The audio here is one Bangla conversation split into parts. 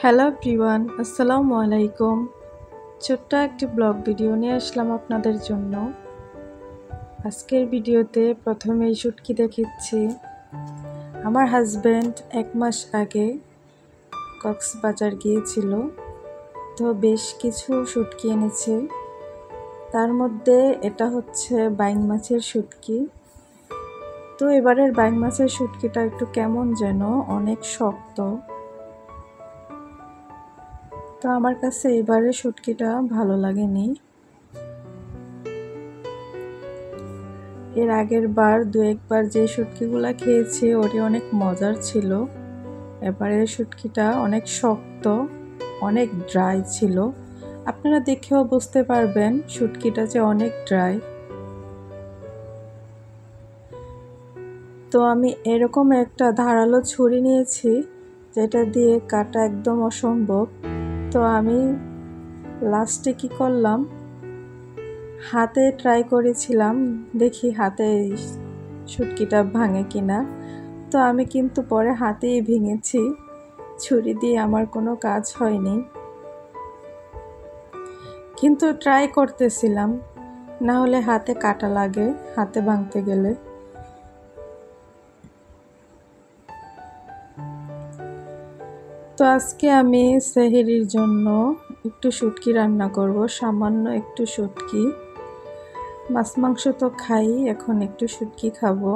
হ্যালো এভরিওয়ান, আসসালামু আলাইকুম। ছোট্ট একটি ব্লগ ভিডিও নিয়ে আসলাম আপনাদের জন্য। আজকের ভিডিওতে প্রথমেই শুটকি দেখাচ্ছি। আমার হাজব্যান্ড 1 মাস আগে কক্সবাজার গিয়েছিল, তো বেশ কিছু শুটকি এনেছে। তার মধ্যে এটা হচ্ছে বাইং মাছের শুটকি। তো এবারের বাইং মাছের শুটকিটা একটু কেমন যেন অনেক শক্ত। তো আমার কাছে এবারে শুটকিটা ভালো লাগেনি। এর আগের বার দু একবার যে শুটকিগুলা খেয়েছি ওটি অনেক মজার ছিল। এবারের শুটকিটা অনেক শক্ত, অনেক ড্রাই ছিল। আপনারা দেখেও বুঝতে পারবেন শুটকিটা যে অনেক ড্রাই। তো আমি এরকম একটা ধারালো ছুরি নিয়েছি যেটা দিয়ে কাটা একদম অসম্ভব। তো আমি লাস্টে কি করলাম, হাতে ট্রাই করেছিলাম, দেখি হাতে শুটকিটা ভাঙে কিনা। তো আমি কিন্তু পরে হাতেই ভেঙেছি, ছুরি দিয়ে আমার কোনো কাজ হয়নি। কিন্তু ট্রাই করতেছিলাম, না হলে হাতে কাটা লাগে হাতে ভাঙতে গেলে। তো আজকে আমি সেহরির জন্য একটু শুটকি রান্না করব, সামান্য একটু শুটকি। মাছ মাংস তো খাই, এখন একটু শুটকি খাবো।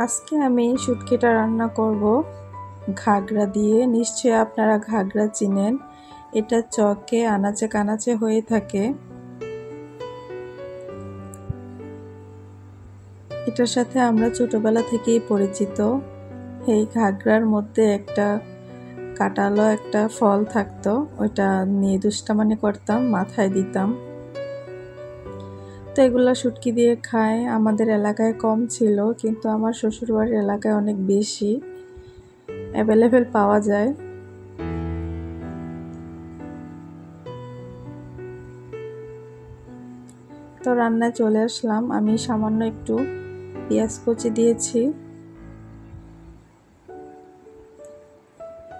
আজকে আমি শুটকিটা রান্না করব ঘাগরা দিয়ে। নিশ্চয়ই আপনারা ঘাগরা চিনেন, এটা চকে আনাচে কানাচে হয়ে থাকে। এটার সাথে আমরা ছোটবেলা থেকেই পরিচিত। এই ঘাগরার মধ্যে একটা কাটালো একটা ফল থাকতো, ওইটা নিয়ে দুষ্টামানি করতাম, মাথায় দিতাম। তো এগুলা শুটকি দিয়ে খায়। আমাদের এলাকায় কম ছিল, কিন্তু আমার শ্বশুরবাড়ির এলাকায় অনেক বেশি অ্যাভেলেবেল পাওয়া যায়। তো রান্নায় চলে আসলাম। আমি সামান্য একটু পেঁয়াজ কুচি দিয়েছি।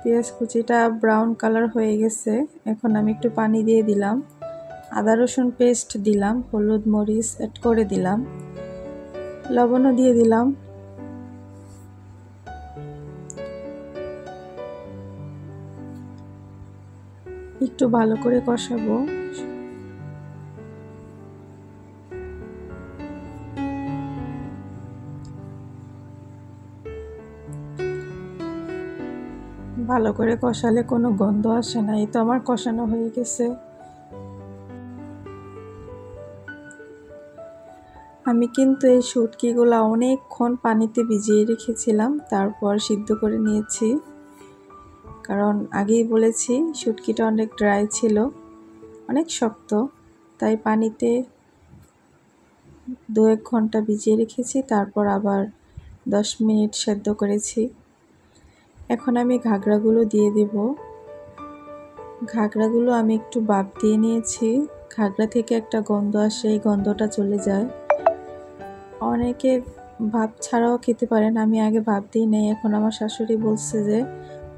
পেঁয়াজ কুচিটা ব্রাউন কালার হয়ে গেছে, এখন আমি একটু পানি দিয়ে দিলাম। আদা রসুন পেস্ট দিলাম, হলুদ মরিচ অ্যাড করে দিলাম, লবণও দিয়ে দিলাম। একটু ভালো করে কষাবো। ভালো করে কষালে কোনো গন্ধ আসে না। এই তো আমার কষানো হয়ে গেছে। আমি কিন্তু এই শুটকিগুলো অনেকক্ষণ পানিতে ভিজিয়ে রেখেছিলাম, তারপর সিদ্ধ করে নিয়েছি। কারণ আগেই বলেছি শুটকিটা অনেক ড্রাই ছিল, অনেক শক্ত, তাই পানিতে 2-1 ঘন্টা ভিজিয়ে রেখেছি, তারপর আবার 10 মিনিট সেদ্ধ করেছি। এখন আমি ঘাগরাগুলো দিয়ে দেব। ঘাগরাগুলো আমি একটু ভাপ দিয়ে নিয়েছি। ঘাগরা থেকে একটা গন্ধ আসে, এই গন্ধটা চলে যায়। অনেকে ভাপ ছাড়াও খেতে পারেন, আমি আগে ভাপ দিই নেই। এখন আমার শাশুড়ি বলছে যে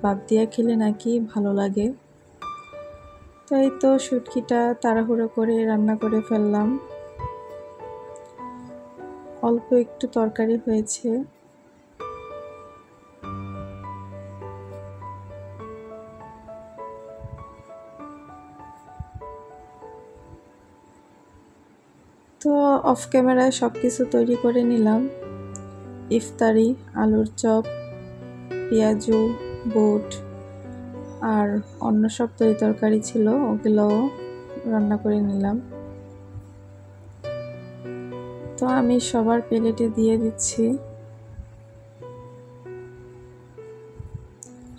ভাপ দিয়ে খেলে নাকি ভালো লাগে। তো এই তো শুটকিটা তাড়াহুড়ো করে রান্না করে ফেললাম। অল্প একটু তরকারি হয়েছে। তো অফ ক্যামেরায় সব কিছু তৈরি করে নিলাম। ইফতারি, আলুর চপ, পেঁয়াজু, বুট আর অন্য সব তরকারি ছিল, ওগুলোও রান্না করে নিলাম। তো আমি সবার প্লেটে দিয়ে দিচ্ছি।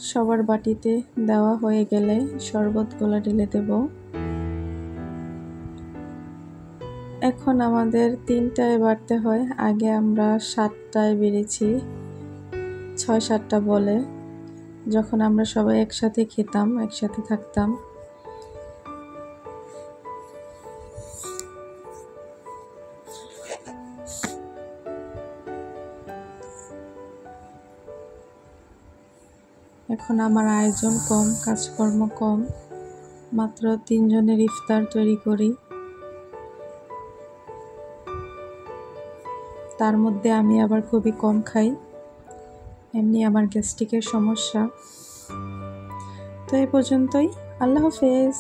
সবার বাটিতে দেওয়া হয়ে গেলে শরবতগুলো ঢেলে দেব। এখন আমাদের 3টায় বাড়তে হয়, আগে আমরা 7টায় বেড়েছি, 6-7টা বলে, যখন আমরা সবাই একসাথে খেতাম, একসাথে থাকতাম। এখন আমার আয়োজন কম, কাজকর্ম কম, মাত্র 3 জনের ইফতার তৈরি করি। তার মধ্যে আমি আবার খুবই কম খাই, এমনি আমার গ্যাস্ট্রিকের সমস্যা। তো এই পর্যন্তই, আল্লাহ হাফেজ।